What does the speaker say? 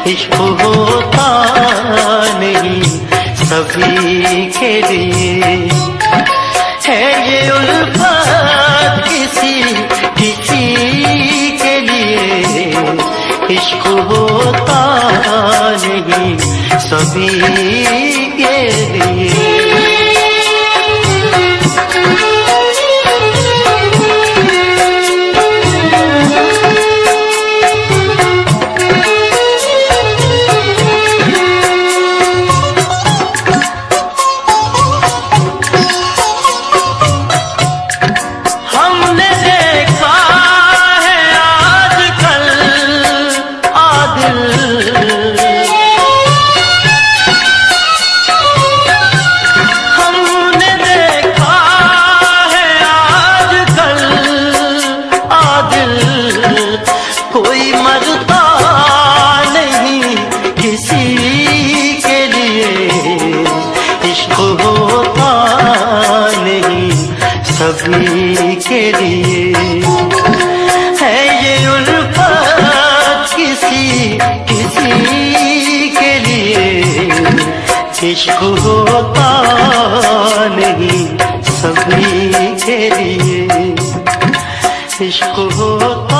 इश्क होता नहीं सभी के लिए। है ये उल्फत किसी के लिए, इश्क होता नहीं सभी के लिए। कोई मरता नहीं किसी के लिए, इश्क होता नहीं सभी के लिए। है ये उल्फत किसी के लिए, इश्क होता नहीं सभी के लिए। इश्क होता